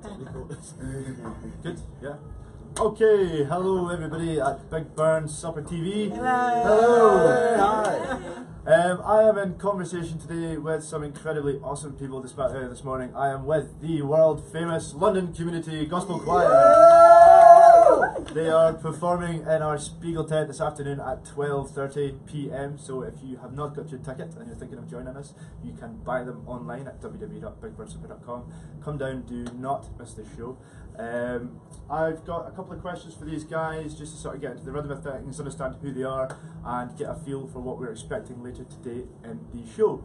Good, yeah. Okay, hello everybody at Big Burn Supper TV. Hello. Hi. I am in conversation today with some incredibly awesome people this morning. I am with the world famous London Community Gospel Choir. They are performing in our Spiegeltent this afternoon at 12:30 PM. So if you have not got your ticket and you're thinking of joining us, you can buy them online at www.bigburnsupper.com. Come down, do not miss the show. I've got a couple of questions for these guys just to sort of get into the rhythm of things, understand who they are, and get a feel for what we're expecting later today in the show.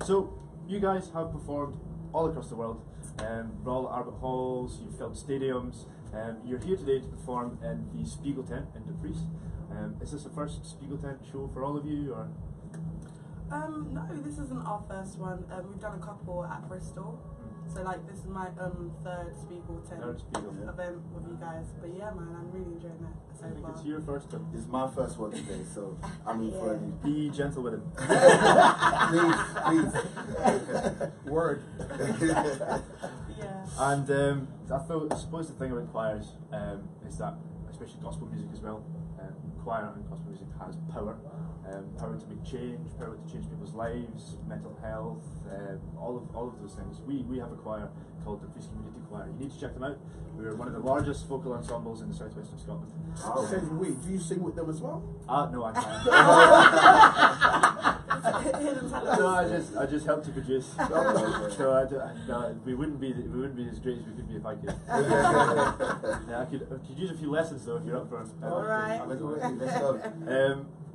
So you guys have performed all across the world, Royal Albert Halls, you've filled stadiums. You're here today to perform in the Spiegeltent in Dumfries. Is this the first Spiegeltent show for all of you, or? No, this isn't our first one. We've done a couple at Bristol. So like this is my third Spiegeltent event with you guys. But yeah, man, I'm really enjoying that so far. It's your first one. It's my first one today, so I'm in for it. Be gentle with him. Please. Word. Yeah. And I suppose the thing about choirs is that, especially gospel music as well, choir and gospel music has power. Power to make change, power to change people's lives, mental health, all of those things. We have a choir called the Dumfries Community Choir. You need to check them out. We're one of the largest vocal ensembles in the southwest of Scotland. Do you sing with them as well? No, I can't. No, I just help to produce. So we wouldn't be as great as we could be if I could. Yeah, I could use a few lessons though if you're up for it. All right. Let's go.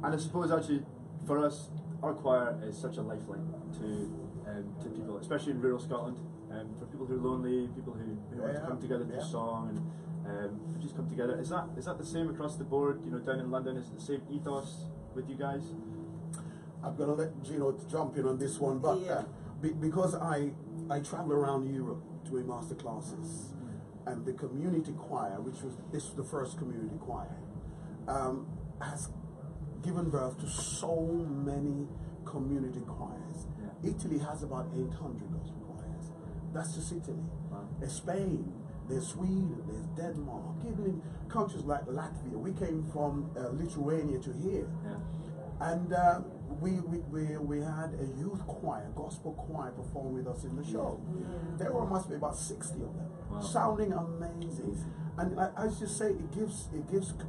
And I suppose actually for us, our choir is such a lifeline to people, especially in rural Scotland. For people who are lonely, people who want to come together through song and just come together. Is that the same across the board? You know, down in London, is it the same ethos with you guys? I'm going to let Gino jump in on this one, but because I travel around Europe doing master classes, and the community choir, this was the first community choir, has given birth to so many community choirs. Yeah. Italy has about 800 gospel choirs. That's just Italy. Wow. There's Spain, there's Sweden, there's Denmark, even in countries like Latvia. We came from Lithuania to here. Yeah. And we had a youth choir, gospel choir perform with us in the show. Yeah. There must be about 60 of them, sounding amazing. And I just say it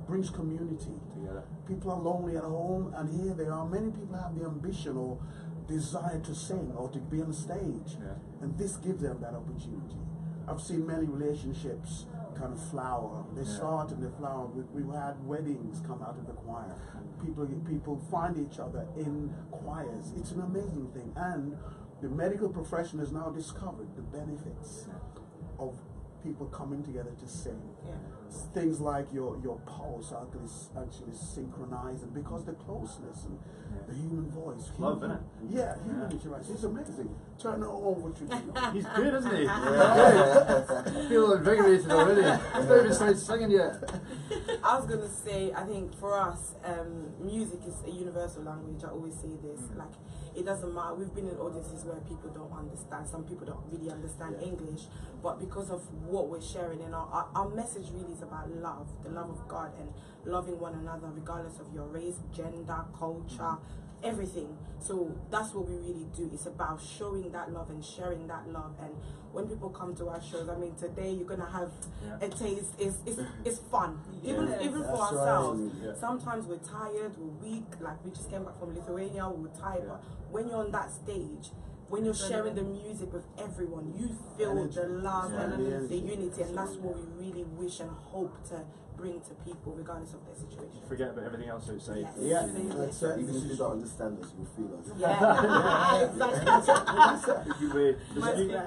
brings community together. People are lonely at home, and here they are. Many people have the ambition or desire to sing or to be on stage, and this gives them that opportunity. I've seen many relationships kind of flower. They start and they flower. We've had weddings come out of the choir. People find each other in choirs. It's an amazing thing, and the medical profession has now discovered the benefits of people coming together to sing. Yeah. Things like your pulse actually synchronized, and because the closeness and the human voice. Love, isn't it? Yeah, human interaction. It's amazing. Turn it over to you. He's good, isn't he? I feel invigorated already. I've not even started singing yet. I was going to say, I think for us, music is a universal language. I always say this. Like, it doesn't matter. We've been in audiences where people don't understand. Some people don't really understand English. But because of what we're sharing, and our message really is about love, the love of God, and loving one another regardless of your race, gender, culture, everything. So that's what we really do. It's about showing that love and sharing that love. And when people come to our shows, I mean, today you're gonna have a taste. It's fun, even for ourselves. Right. Sometimes we're tired, we're weak. Like we just came back from Lithuania, we were tired. But when you're on that stage, when you're sharing the music with everyone, you feel the love and the unity, and that's what we really wish and hope to bring to people, regardless of their situation. Forget about everything else outside. Yes. Yeah, that's right. Even if you don't understand us, you feel us.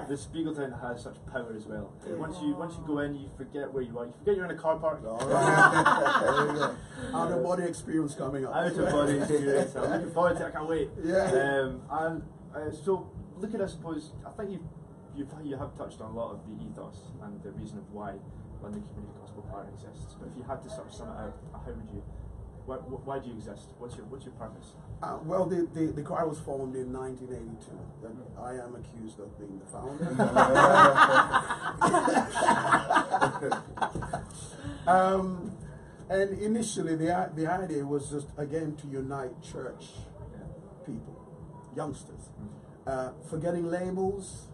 The Spiegeltent has such power as well. Once you go in, you forget where you are. You forget you're in a car park. All right. There you go. Out of body experience coming up. Out of body experience. I'm looking forward to it. I can't wait. Yeah. So look at, I suppose, I think you have touched on a lot of the ethos and the reason of why London Community Gospel Choir exists. But if you had to sort of sum it out, how would you? Why do you exist? What's your purpose? Well, the choir was formed in 1982. I am accused of being the founder. And initially, the idea was just, again, to unite church people, youngsters, forgetting labels,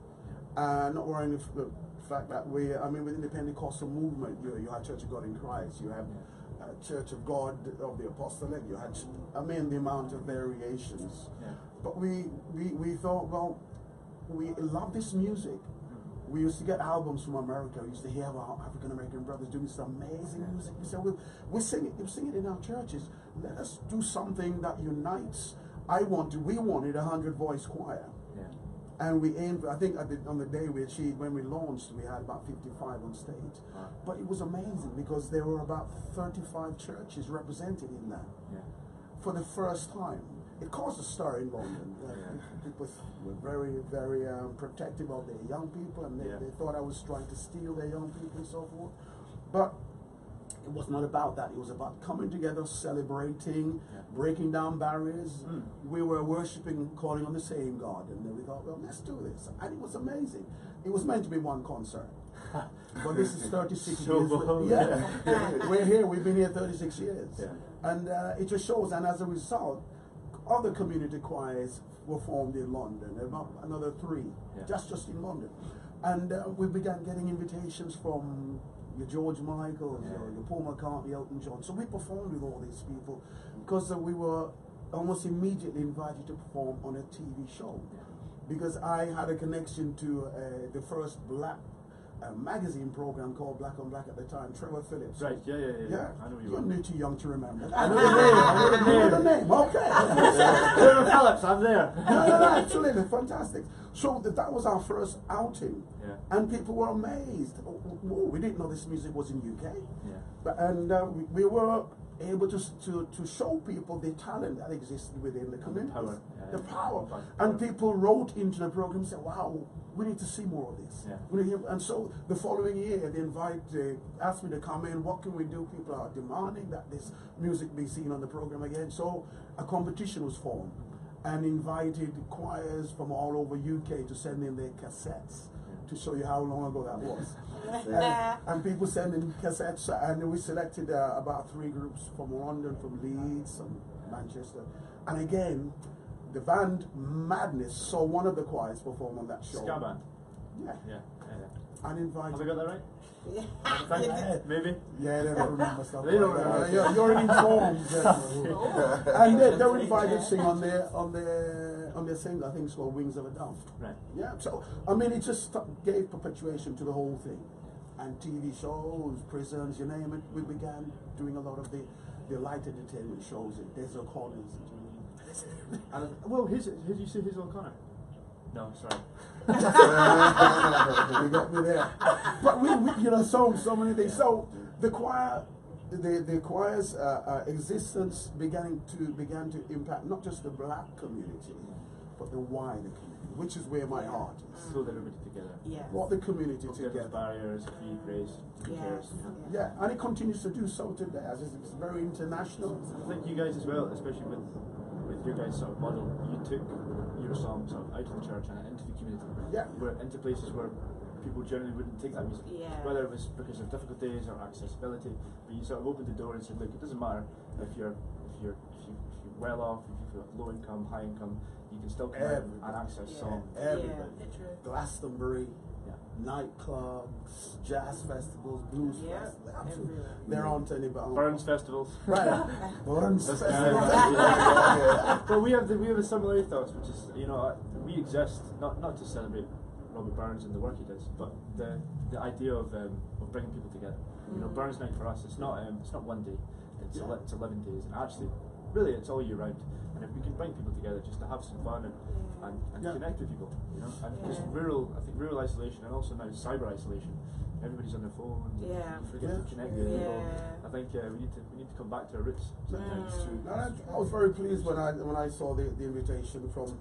not worrying the fact that within the Pentecostal movement, you had Church of God in Christ, you have Church of God of the Apostolic, you had, the amount of variations. Yeah. But we thought, well, we love this music. We used to get albums from America. We used to hear our African American brothers doing this amazing music. We said, we sing it in our churches. Let us do something that unites. We wanted a 100-voice choir. Yeah. And we aimed, I think on the day we achieved, when we launched, we had about 55 on stage. Wow. But it was amazing because there were about 35 churches represented in that for the first time. It caused a stir in London. People were very, very protective of their young people, and they thought I was trying to steal their young people and so forth. But it was not about that. It was about coming together, celebrating, breaking down barriers. We were worshiping, calling on the same God, and then we thought, well, let's do this. And it was amazing. It was meant to be one concert. But this is 36 years. We're here. We've been here 36 years. Yeah. And it just shows, and as a result, other community choirs were formed in London, about another 3, just in London. And we began getting invitations from your George Michael, your Paul McCartney, Elton John. So we performed with all these people because we were almost immediately invited to perform on a TV show. Because I had a connection to the first black magazine program called Black on Black at the time, Trevor Phillips. Right, yeah. I know You're too young to remember. I know the name. Okay. Trevor Phillips, I'm there. No, absolutely, fantastic. So that was our first outing, and people were amazed. Oh, we didn't know this music was in UK. And we were able to show people the talent that existed within the community, the power. And people wrote into the program and said, wow, we need to see more of this. And so the following year, they asked me to come in. What can we do? People are demanding that this music be seen on the program again. So a competition was formed and invited choirs from all over UK to send in their cassettes to show you how long ago that was. And people sent in cassettes, and we selected about 3 groups from London, from Leeds, from Manchester. And again, the band Madness saw one of the choirs perform on that show. Ska band. Yeah. And invited. Have I got that right? Maybe? Yeah, they don't remember stuff. They don't remember. You're informed. And they were invited to sing on their single, I think it's called Wings of a Dove. Right. Yeah, so, it just gave perpetuation to the whole thing. And TV shows, prisons, you name it, we began doing a lot of the light entertainment shows at Desert Corners. Well, who did you say Hazel O'Connor? No, sorry. You got me there. But we so many things. So the choir, the choir's existence began to impact not just the black community, but the wider community, which is where my heart is. So that everybody together. Yeah. Brought the community together. Barriers, free grace, cares. Yeah, and it continues to do so today. It's very international. I think you guys as well, especially with your guys' sort of model, you took your song sort of out of the church and into the community. Into places where people generally wouldn't take that music. Whether it was because of difficult days or accessibility, but you sort of opened the door and said, look, it doesn't matter if you're well off, if you're low income, high income, you can still come out and access songs. Glastonbury, nightclubs, jazz festivals, blues festivals. Absolutely. They're on to anybody. Burns festivals. Right. Burns festivals. But we have a similar ethos, which is, we exist not to celebrate Robert Burns and the work he does, but the idea of bringing people together. Burns Night for us, it's not one day, it's 11 days, and actually, really, it's all year round. And if we can bring people together just to have some fun and connect with people, and just rural isolation, and also now cyber isolation. Everybody's on their phone. Forget to connect with people. I think we need to come back to our roots. I was very pleased when I saw the invitation from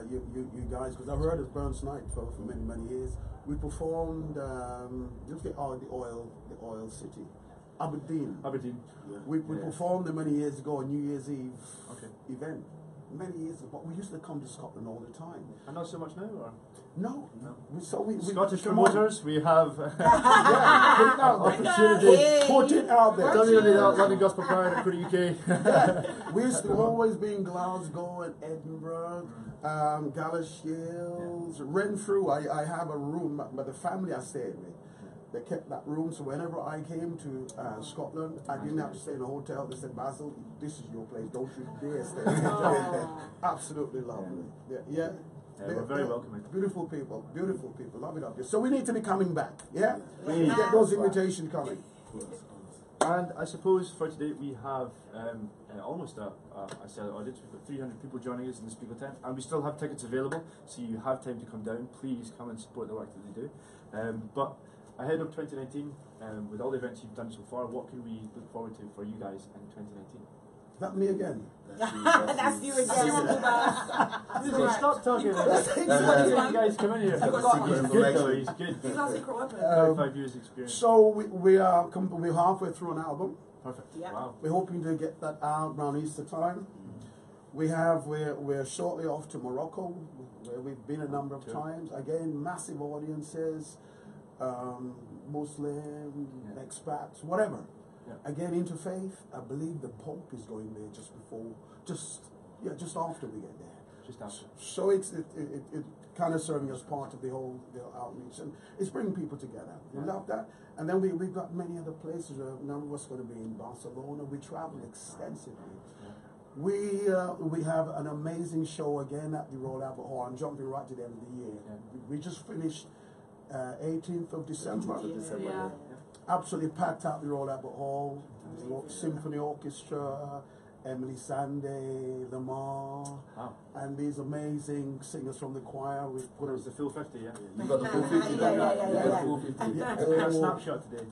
you guys, because I've heard of Burns Night for many years. We performed the oil city. Aberdeen. Yeah. We performed many years ago, a New Year's Eve event. many years ago, but we used to come to Scotland all the time. And not so much now, or? No. No. We Scottish come on. promoters, we have Yeah, put it out there. opportunity. Put it out there. www.londongospelchoir.co.uk. We used to always be in Glasgow and Edinburgh, Galashiels, Renfrew. I have a room, but the family I stayed with, they kept that room. So whenever I came to Scotland, I didn't have to stay in a hotel. They said, Basil, this is your place. Don't you dare stay in a hotel. Absolutely lovely. Yeah. We're very welcoming. Beautiful people, love it up here. So we need to be coming back, yeah? We need to get those invitations coming. And I suppose for today we have almost a sellout audience. We've got 300 people joining us in the Spiegeltent, and we still have tickets available, so you have time to come down. Please come and support the work that they do. But ahead of 2019, with all the events you've done so far, what can we look forward to for you guys in 2019? That me again. That's you again. Stop talking. You guys come in here. He's good though. He's good. He's our secret weapon. 5 years experience. So we're halfway through an album. Perfect. Yeah. Wow. We're hoping to get that out around Easter time. We're shortly off to Morocco, where we've been a number of times. Again, massive audiences, Muslim, expats, whatever. Yeah. Again, interfaith. I believe the Pope is going there just after we get there. Just after. So it kind of serving as part of the whole outreach, and it's bringing people together. We love that. And then we've got many other places. A number of us going to be in Barcelona. We travel extensively. Yeah. We have an amazing show again at the Royal Albert Hall. I'm jumping right to the end of the year. Yeah. We just finished 18th of December. Yeah. Absolutely packed out the Royal Albert Hall. Symphony Orchestra, Emily Sande, Lamar, and these amazing singers from the choir. We put It was the full 50, yeah? You got the full 50 done now. The full 50. We got a snapshot today.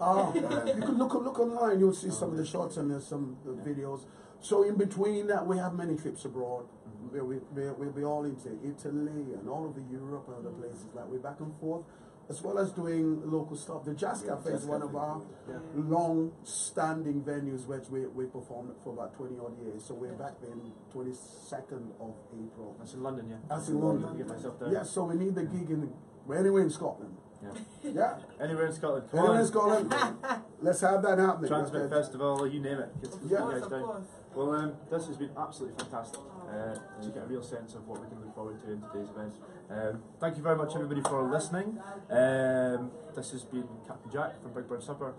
You can look online, you'll see some of the shots and there's some videos. So in between that, we have many trips abroad. We'll be all into Italy and all over Europe and other places. Like we're back and forth, as well as doing local stuff. The Jazz Cafe is one of our long-standing venues, which we performed for about 20 odd years. So we're back there 22nd of April. That's in London, yeah? That's in London. Get myself there. Yeah, so we need the gig anywhere in Scotland. Yeah. Anywhere in Scotland. Anywhere in Scotland. Let's have that happening. Transmit Festival, you name it. Yeah. You guys down. Well, this has been absolutely fantastic to get a real sense of what we can look forward to in today's event. Thank you very much, everybody, for listening. This has been Captain Jack from Big Bird Supper,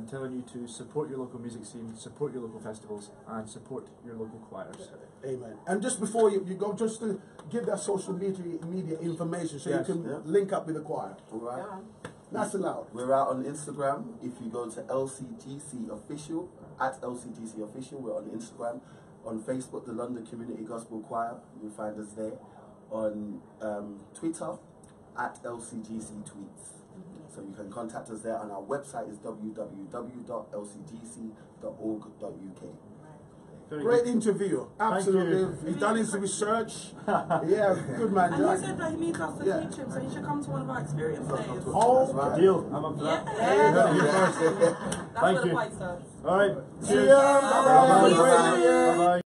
telling you to support your local music scene, support your local festivals, and support your local choirs. Amen. And just before you go, just to give that social media information so you can link up with the choir. All right. That's allowed. We're out on Instagram. If you go to LCGC Official, at LCGC Official, we're on Instagram. On Facebook, the London Community Gospel Choir, you'll find us there. On Twitter, at LCGC Tweets. So you can contact us there, and our website is www.lcgc.org.uk. Great interview. Absolutely. He's done his research. Yeah, good man, And Jack. he said that he needs us to teach him, so he should come to one of our experience days. Oh, Deal. I'm up for that. That's Thank where the you. fight starts. All right. see ya. Bye-bye. Bye-bye.